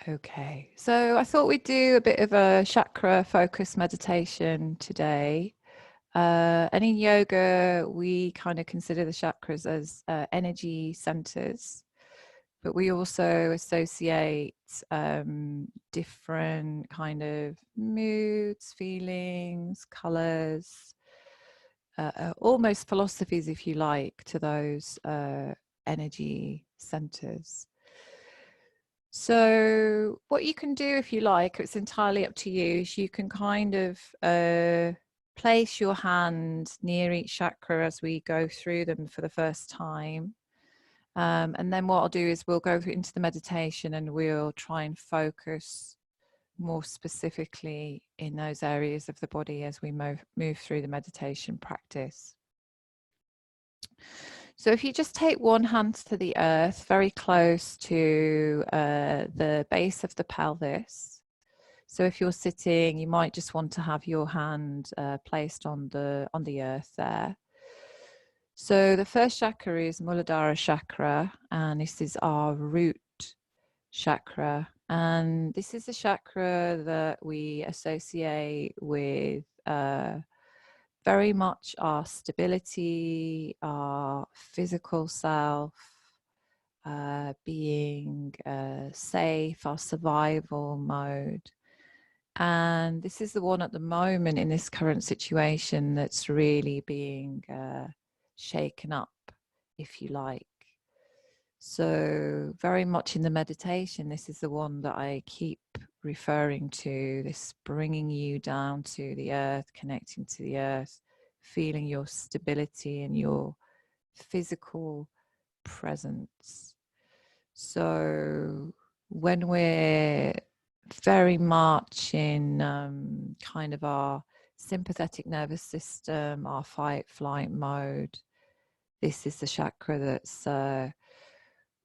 Okay, so I thought we'd do a bit of a chakra focused meditation today. And in yoga, we kind of consider the chakras as energy centers, but we also associate different kind of moods, feelings, colors, almost philosophies, if you like, to those energy centers. So what you can do, if you like, it's entirely up to you, is you can kind of place your hand near each chakra as we go through them for the first time. And then what I'll do is we'll go into the meditation and we'll try and focus more specifically in those areas of the body as we move through the meditation practice. So if you just take one hand to the earth, very close to the base of the pelvis. So if you're sitting, you might just want to have your hand placed on the earth there. So the first chakra is Muladhara chakra, and this is our root chakra. And this is a chakra that we associate with very much our stability, our physical self, being safe, our survival mode. And this is the one at the moment in this current situation that's really being shaken up, if you like. So very much in the meditation, this is the one that I keep referring to, this bringing you down to the earth, connecting to the earth, feeling your stability and your physical presence. So when we're very much in kind of our sympathetic nervous system, our fight flight mode, this is the chakra that's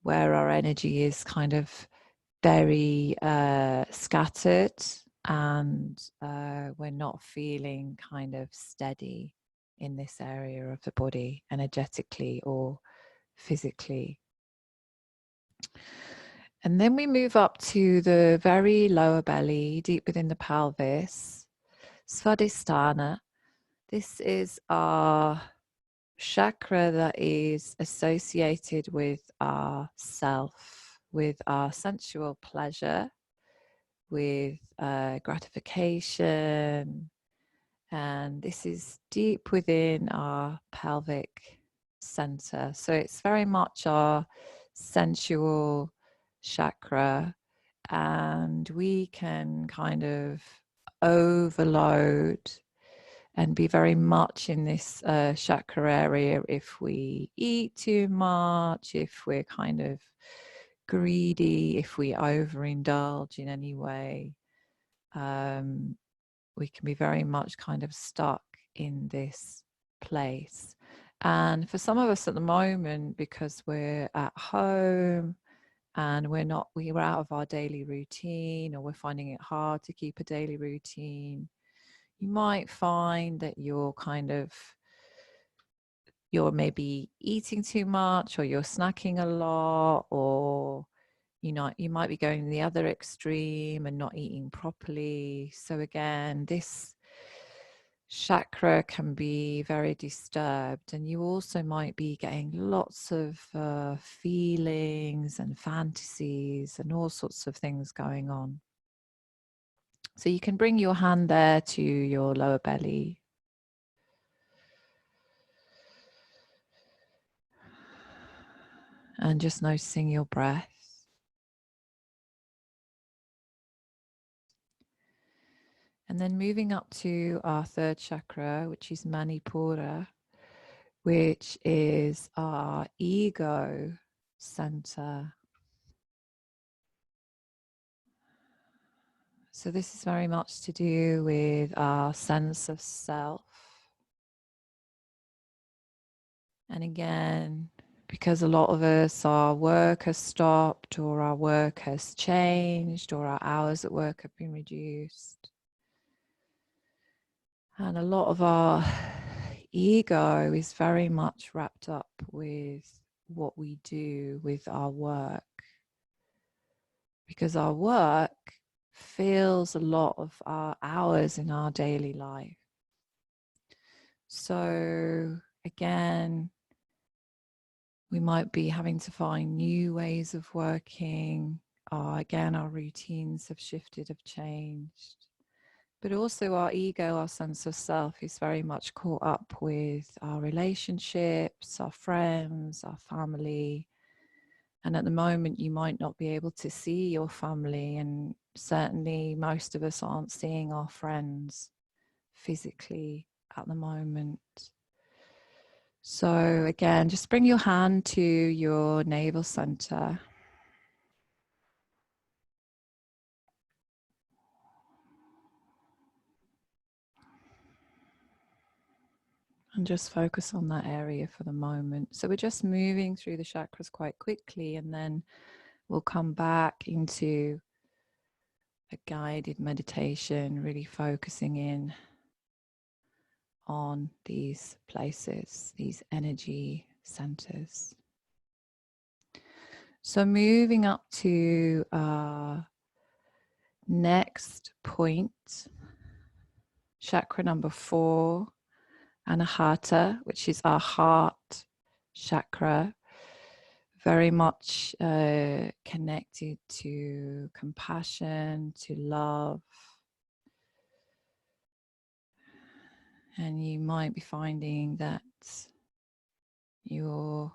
where our energy is kind of very scattered, and we're not feeling kind of steady in this area of the body, energetically or physically. And then we move up to the very lower belly, deep within the pelvis, Svadhisthana. This is our chakra that is associated with our self, with our sensual pleasure, with gratification. And this is deep within our pelvic center. So it's very much our sensual chakra, and we can kind of overload and be very much in this chakra area if we eat too much, if we're kind of greedy, if we overindulge in any way. We can be very much kind of stuck in this place. And for some of us at the moment, because we're at home and we're out of our daily routine, or we're finding it hard to keep a daily routine, you might find that you're maybe eating too much, or you're snacking a lot, or you might be going the other extreme and not eating properly. So again, this chakra can be very disturbed, and you also might be getting lots of feelings and fantasies and all sorts of things going on. So you can bring your hand there to your lower belly. And just noticing your breath. And then moving up to our third chakra, which is Manipura, which is our ego center. So this is very much to do with our sense of self. And again, because a lot of us, our work has stopped, or our work has changed, or our hours at work have been reduced. And a lot of our ego is very much wrapped up with what we do with our work, because our work fills a lot of our hours in our daily life. So again, we might be having to find new ways of working. Again, our routines have shifted, have changed. But also our ego, our sense of self, is very much caught up with our relationships, our friends, our family. And at the moment, you might not be able to see your family. And certainly most of us aren't seeing our friends physically at the moment. So again, just bring your hand to your navel center. And just focus on that area for the moment. So we're just moving through the chakras quite quickly, and then we'll come back into a guided meditation, really focusing in on these places, these energy centers. So moving up to our next point, chakra number 4, Anahata, which is our heart chakra, very much connected to compassion, to love. And you might be finding that you're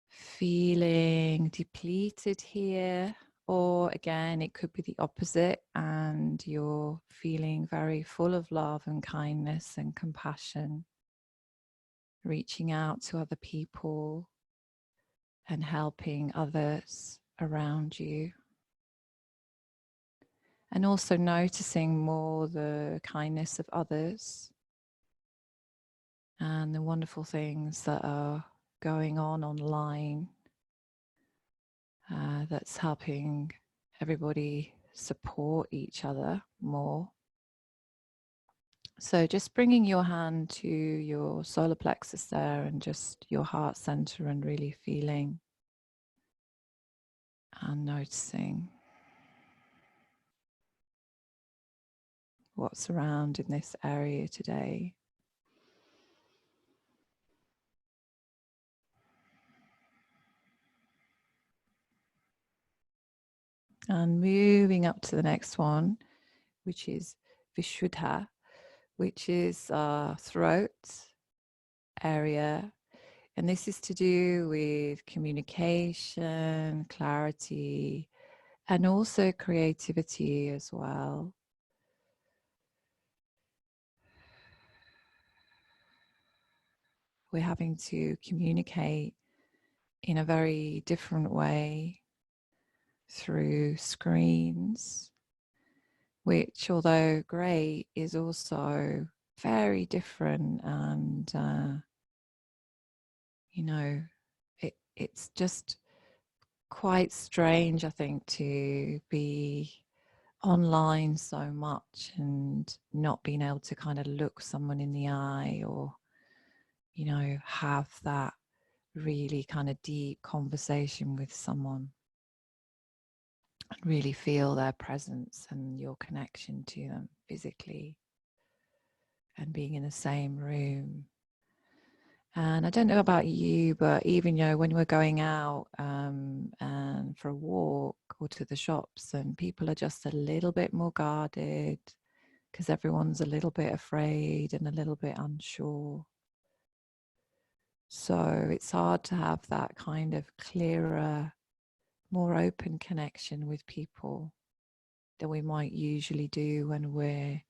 feeling depleted here, or again, it could be the opposite, and you're feeling very full of love and kindness and compassion, reaching out to other people and helping others around you. And also noticing more the kindness of others and the wonderful things that are going on online that's helping everybody support each other more. So just bringing your hand to your solar plexus there and just your heart center, and really feeling and noticing what's around in this area today. And moving up to the next one, which is Vishuddha, which is our throat area. And this is to do with communication, clarity, and also creativity as well. We're having to communicate in a very different way through screens, which, although great, is also very different. And you know, it's just quite strange, I think, to be online so much and not being able to kind of look someone in the eye, or you know, have that really kind of deep conversation with someone and really feel their presence and your connection to them physically, and being in the same room. And I don't know about you, but even, you know, when we're going out and for a walk or to the shops, and people are just a little bit more guarded because everyone's a little bit afraid and a little bit unsure. So it's hard to have that kind of clearer, more open connection with people than we might usually do when we're,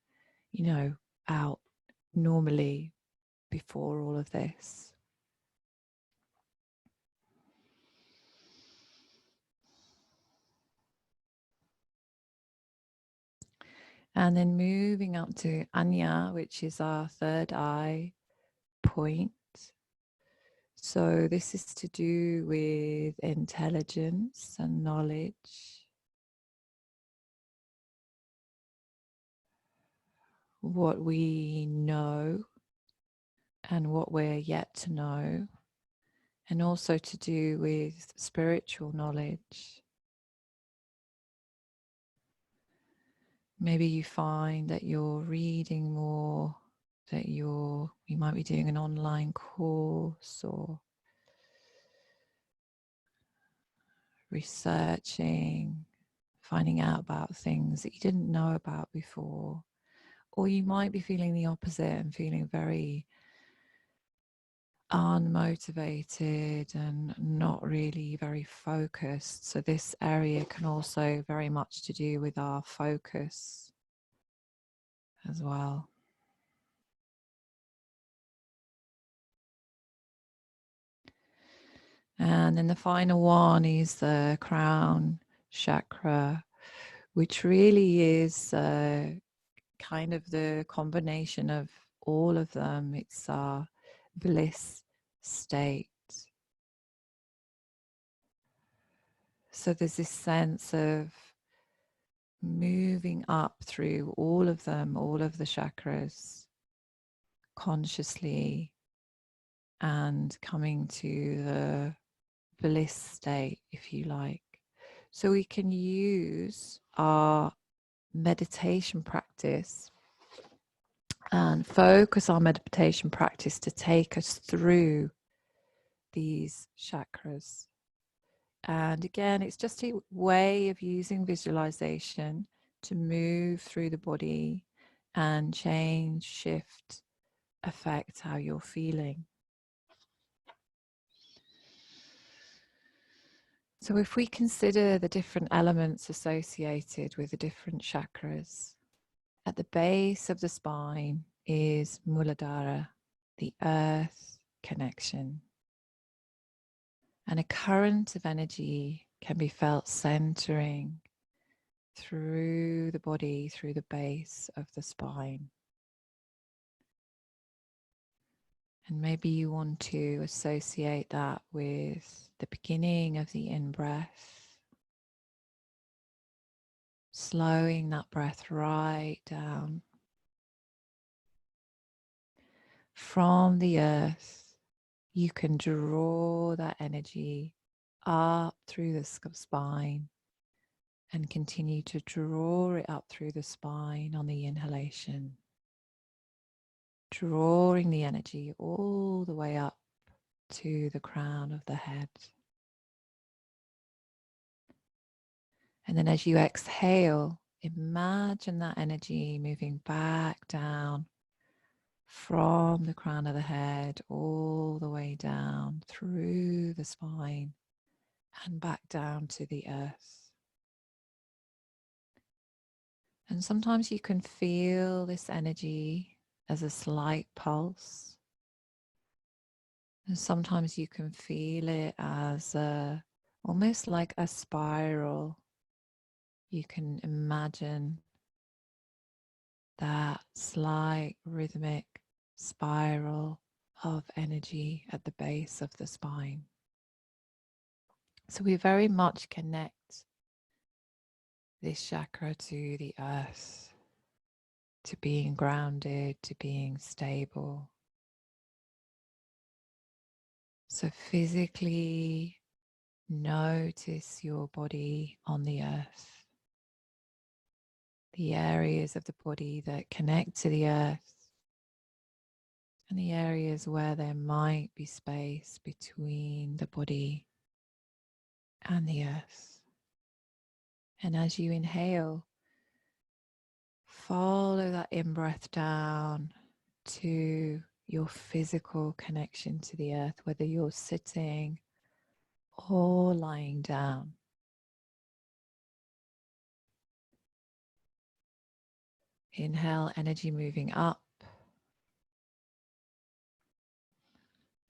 you know, out normally before all of this. And then moving up to Anya, which is our third eye point. So this is to do with intelligence and knowledge, what we know and what we're yet to know, and also to do with spiritual knowledge. Maybe you find that you're reading more, that you might be doing an online course or researching, finding out about things that you didn't know about before. Or you might be feeling the opposite and feeling very unmotivated and not really very focused. So this area can also very much to do with our focus as well. And then the final one is the crown chakra, which really is kind of the combination of all of them. It's our bliss state. So there's this sense of moving up through all of them, all of the chakras, consciously, and coming to the bliss state, if you like. So we can use our meditation practice and focus our meditation practice to take us through these chakras. And again, it's just a way of using visualization to move through the body and change, shift, affect how you're feeling. So if we consider the different elements associated with the different chakras, at the base of the spine is Muladhara, the earth connection. And a current of energy can be felt centering through the body, through the base of the spine. And maybe you want to associate that with the beginning of the in-breath, slowing that breath right down. From the earth, you can draw that energy up through the spine and continue to draw it up through the spine on the inhalation, drawing the energy all the way up to the crown of the head. And then as you exhale, imagine that energy moving back down from the crown of the head all the way down through the spine and back down to the earth. And sometimes you can feel this energy as a slight pulse. And sometimes you can feel it as almost like a spiral. You can imagine that slight rhythmic spiral of energy at the base of the spine. So we very much connect this chakra to the earth, to being grounded, to being stable. So physically notice your body on the earth, the areas of the body that connect to the earth, and the areas where there might be space between the body and the earth. And as you inhale, follow that in-breath down to your physical connection to the earth, whether you're sitting or lying down. Inhale, energy moving up.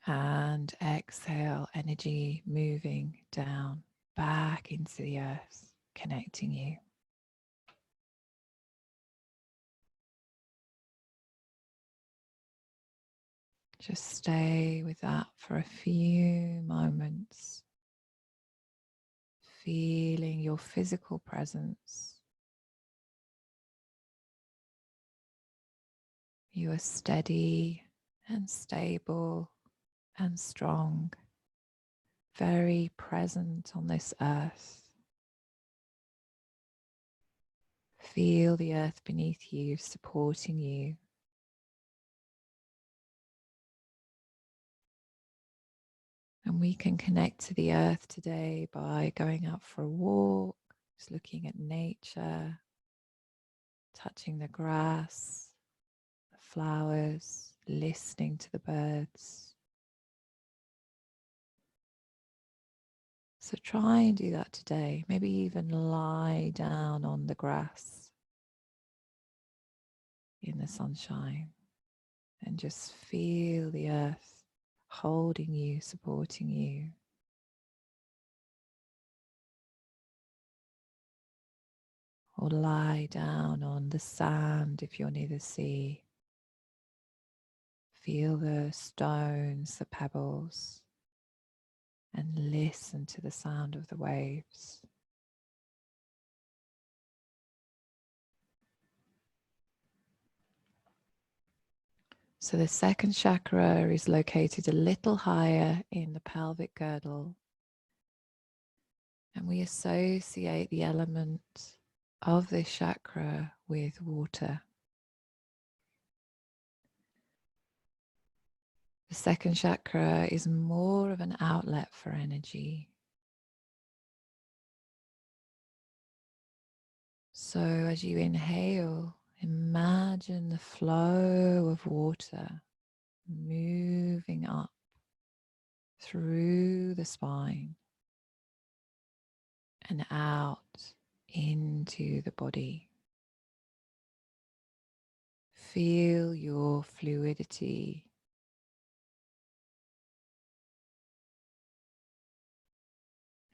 And exhale, energy moving down, back into the earth, connecting you. Just stay with that for a few moments, feeling your physical presence. You are steady and stable and strong, very present on this earth. Feel the earth beneath you supporting you. And we can connect to the earth today by going out for a walk, just looking at nature, touching the grass, the flowers, listening to the birds. So try and do that today. Maybe even lie down on the grass in the sunshine and just feel the earth holding you, supporting you. Or lie down on the sand if you're near the sea. Feel the stones, the pebbles, and listen to the sound of the waves. So the second chakra is located a little higher in the pelvic girdle, and we associate the element of this chakra with water. The second chakra is more of an outlet for energy. So as you inhale, imagine the flow of water moving up through the spine and out into the body. Feel your fluidity.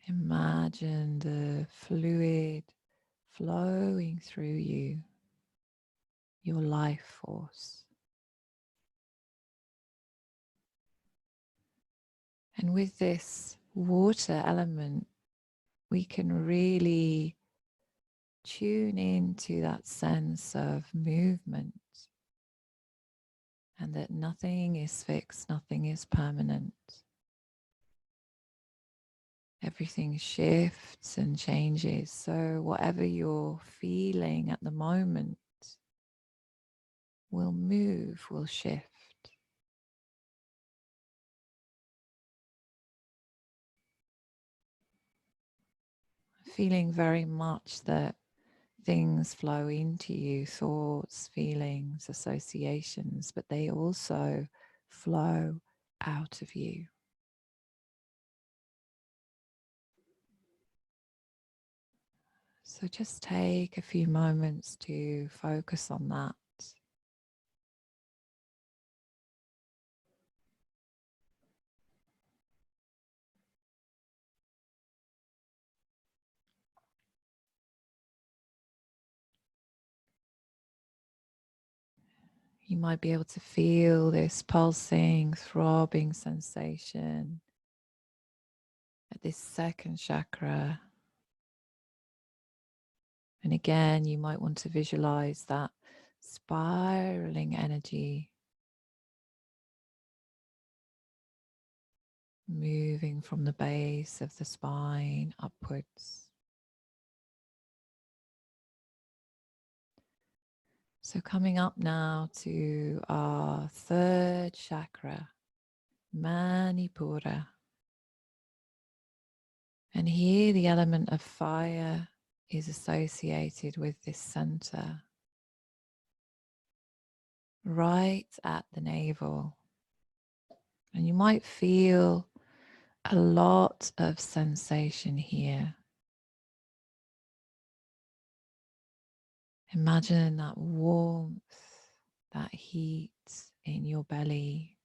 Imagine the fluid flowing through you, your life force. And with this water element, we can really tune into that sense of movement and that nothing is fixed, nothing is permanent. Everything shifts and changes. So whatever you're feeling at the moment will move, will shift. Feeling very much that things flow into you, thoughts, feelings, associations, but they also flow out of you. So just take a few moments to focus on that. You might be able to feel this pulsing, throbbing sensation at this second chakra. And again, you might want to visualize that spiraling energy moving from the base of the spine upwards. So coming up now to our third chakra, Manipura. And here the element of fire is associated with this center, right at the navel. And you might feel a lot of sensation here. Imagine that warmth, that heat in your belly,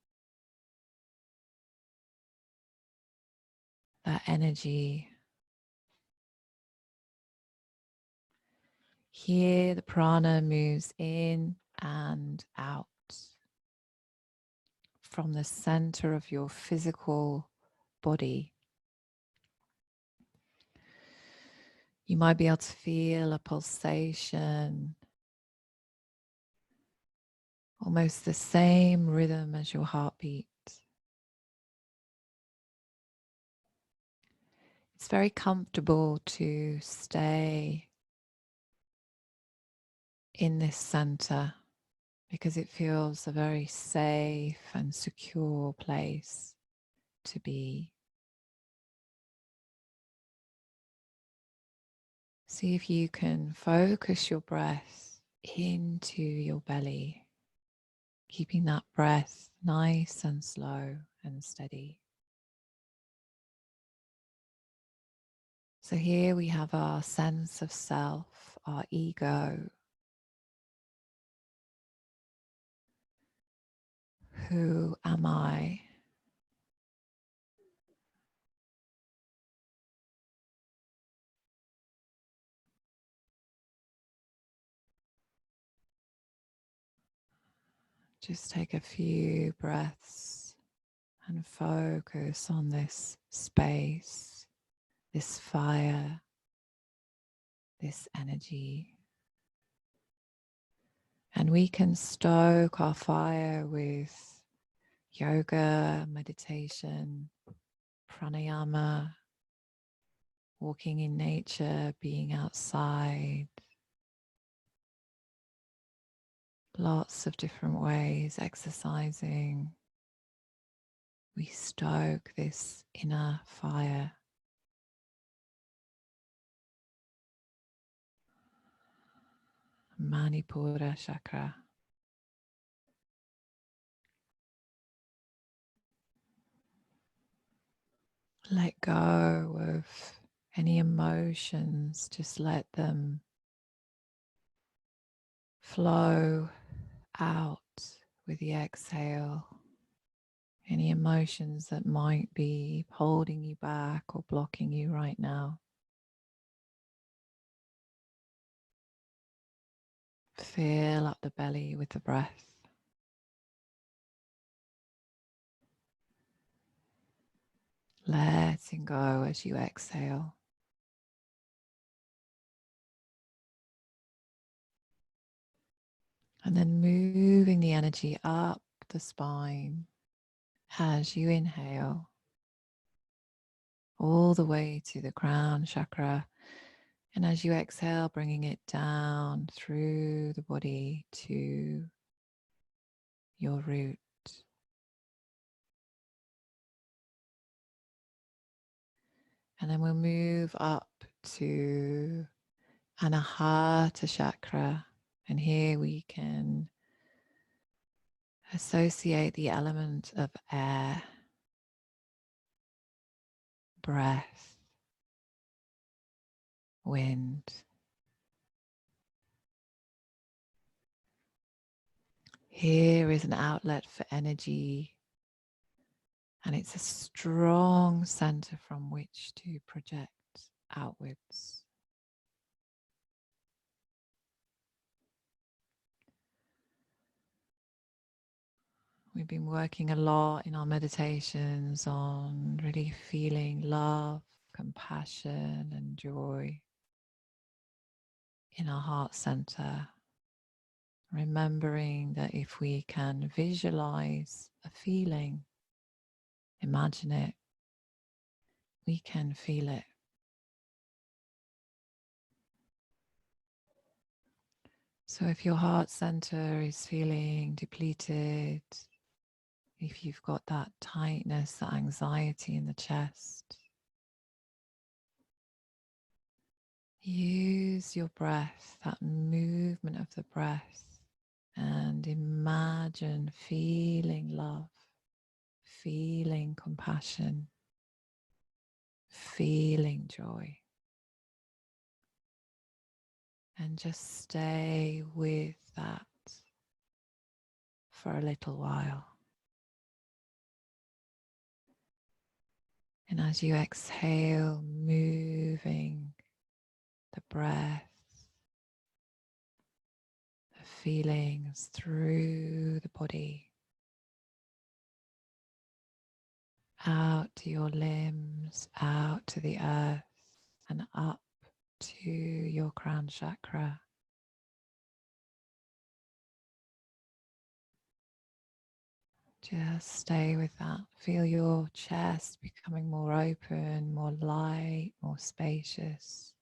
that energy. Here the prana moves in and out from the center of your physical body. You might be able to feel a pulsation, almost the same rhythm as your heartbeat. It's very comfortable to stay in this center because it feels a very safe and secure place to be. See if you can focus your breath into your belly, keeping that breath nice and slow and steady. So here we have our sense of self, our ego. Who am I? Just take a few breaths and focus on this space, this fire, this energy. And we can stoke our fire with yoga, meditation, pranayama, walking in nature, being outside. Lots of different ways, exercising. We stoke this inner fire. Manipura chakra. Let go of any emotions, just let them flow out with the exhale. Any emotions that might be holding you back or blocking you right now. Fill up the belly with the breath. Letting go as you exhale. And then moving the energy up the spine as you inhale, all the way to the crown chakra. And as you exhale, bringing it down through the body to your root. And then we'll move up to Anahata chakra. And here we can associate the element of air, breath, wind. Here is an outlet for energy, and it's a strong center from which to project outwards. We've been working a lot in our meditations on really feeling love, compassion, and joy in our heart center. Remembering that if we can visualize a feeling, imagine it, we can feel it. So if your heart center is feeling depleted, if you've got that tightness, that anxiety in the chest, use your breath, that movement of the breath, and imagine feeling love, feeling compassion, feeling joy. And just stay with that for a little while. And as you exhale, moving the breath, the feelings through the body, out to your limbs, out to the earth, and up to your crown chakra. Just stay with that. Feel your chest becoming more open, more light, more spacious,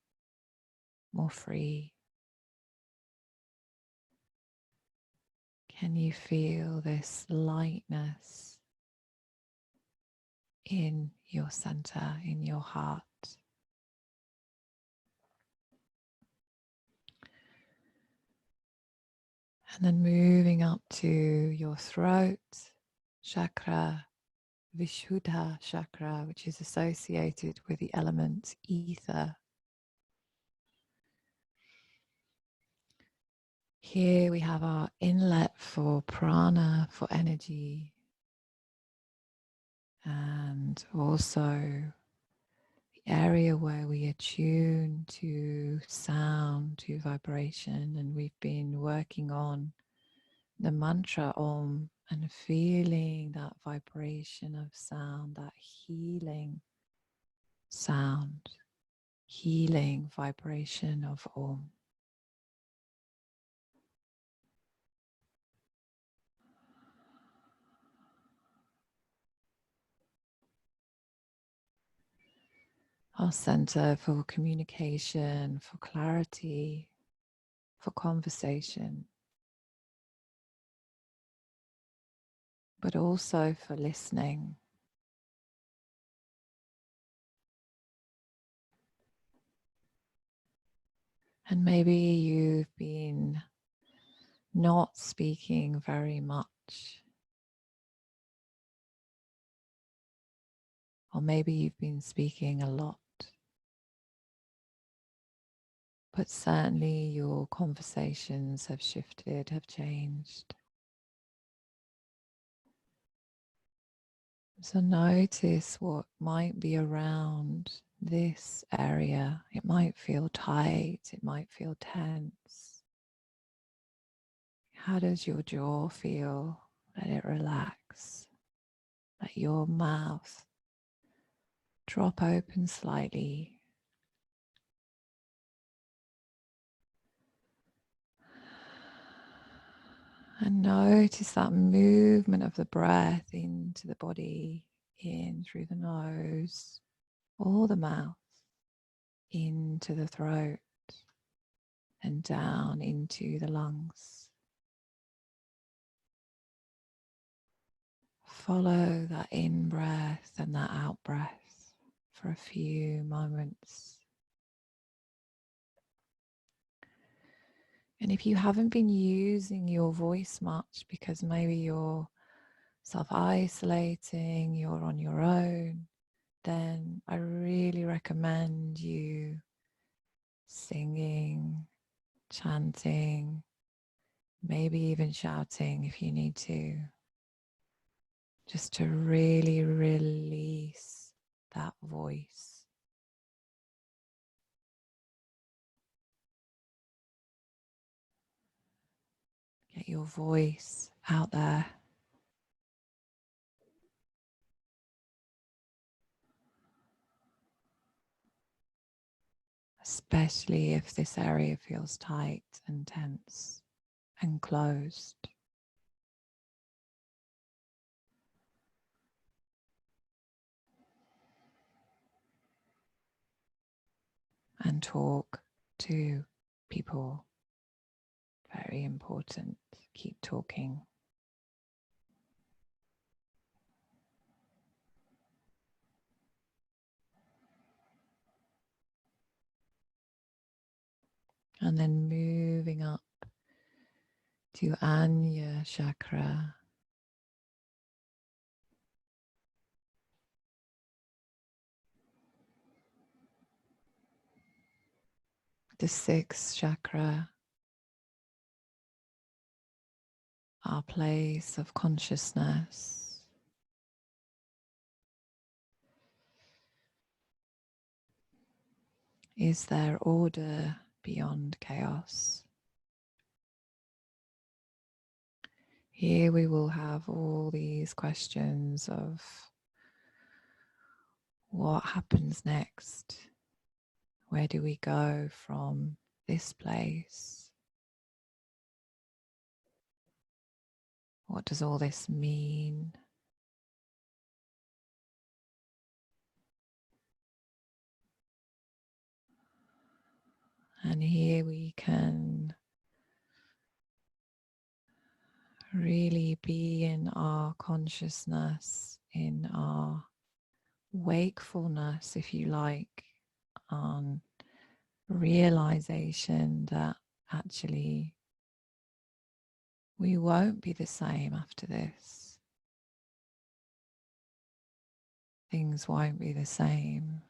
more free. Can you feel this lightness in your center, in your heart? And then moving up to your throat chakra, Vishuddha chakra, which is associated with the element ether. Here we have our inlet for prana, for energy, and also the area where we attune to sound, to vibration, and we've been working on the mantra Om and feeling that vibration of sound, that healing sound, healing vibration of Om. Our center for communication, for clarity, for conversation, but also for listening. And maybe you've been not speaking very much, or maybe you've been speaking a lot, but certainly your conversations have shifted, have changed. So notice what might be around this area. It might feel tight, it might feel tense. How does your jaw feel? Let it relax. Let your mouth drop open slightly. And notice that movement of the breath into the body, in through the nose, or the mouth, into the throat, and down into the lungs. Follow that in breath and that out breath for a few moments. And if you haven't been using your voice much because maybe you're self-isolating, you're on your own, then I really recommend you singing, chanting, maybe even shouting if you need to, just to really release that voice. Get your voice out there. Especially if this area feels tight and tense and closed. And talk to people. Very important. Keep talking. And then moving up to Anya chakra. The sixth chakra, our place of consciousness. Is there order beyond chaos? Here we will have all these questions of what happens next? Where do we go from this place? What does all this mean? And here we can really be in our consciousness, in our wakefulness, if you like, on realization that actually we won't be the same after this. Things won't be the same.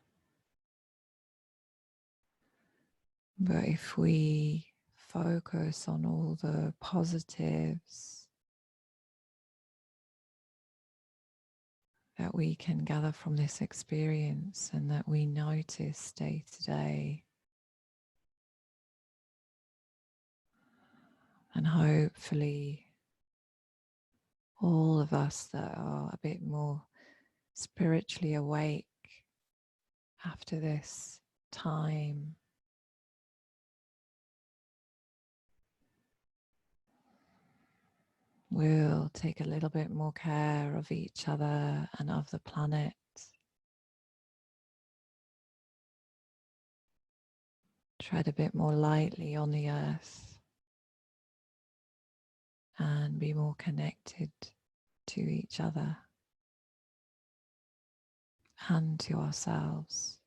But if we focus on all the positives that we can gather from this experience and that we notice day to day, and hopefully all of us that are a bit more spiritually awake after this time will take a little bit more care of each other and of the planet. Tread a bit more lightly on the earth and be more connected to each other and to ourselves.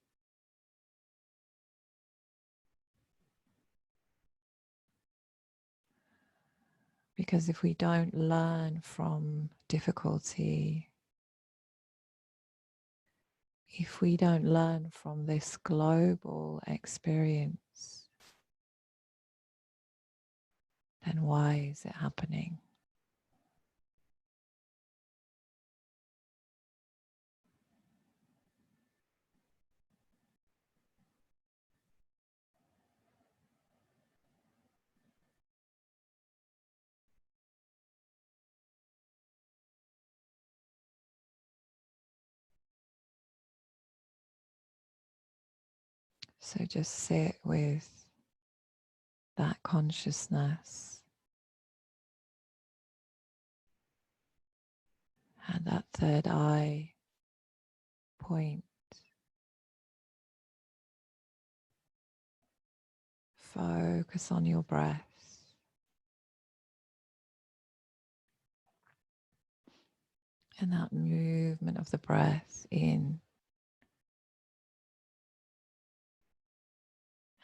Because if we don't learn from difficulty, if we don't learn from this global experience, then why is it happening? So just sit with that consciousness and that third eye point. Focus on your breath and that movement of the breath in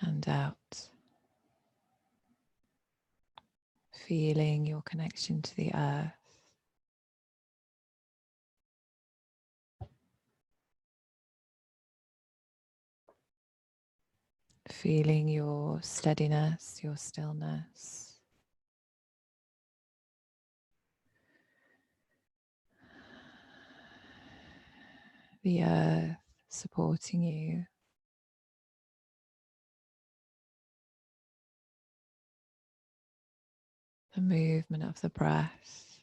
and out. Feeling your connection to the earth. Feeling your steadiness, your stillness. The earth supporting you. The movement of the breath.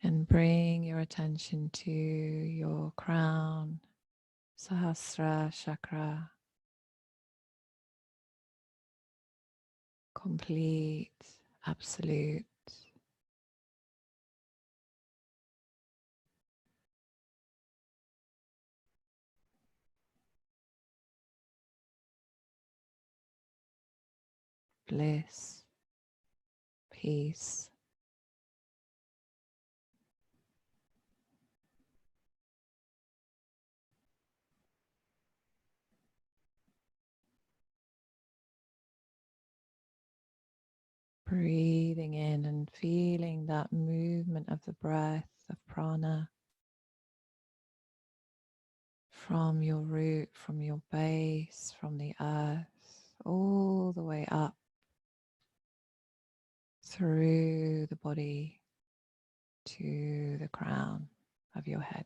And bring your attention to your crown, Sahasrara chakra. Complete, absolute. Bliss, peace. Breathing in and feeling that movement of the breath, of prana, from your root, from your base, from the earth, all the way up through the body to the crown of your head.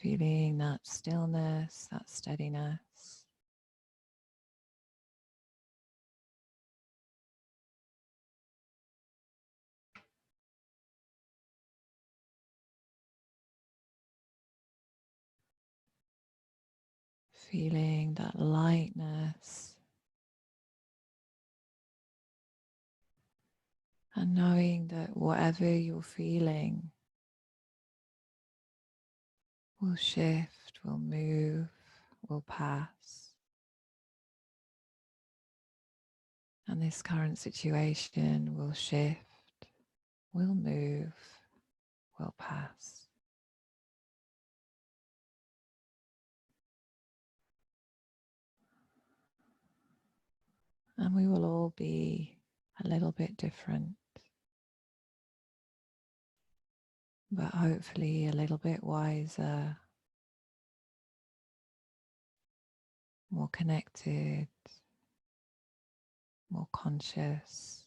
Feeling that stillness, that steadiness. Feeling that lightness And knowing that whatever you're feeling will shift, will move, will pass. And this current situation will shift, will move, will pass. And we will all be a little bit different, but hopefully a little bit wiser, more connected, more conscious.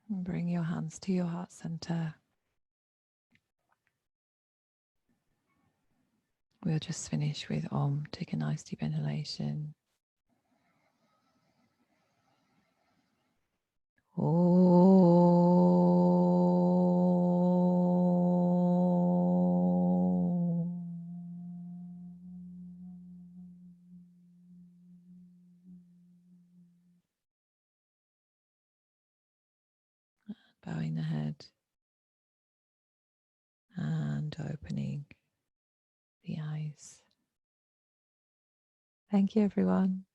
And bring your hands to your heart center. We'll just finish with Om. Take a nice deep inhalation. Bowing the head and opening the eyes. Thank you, everyone.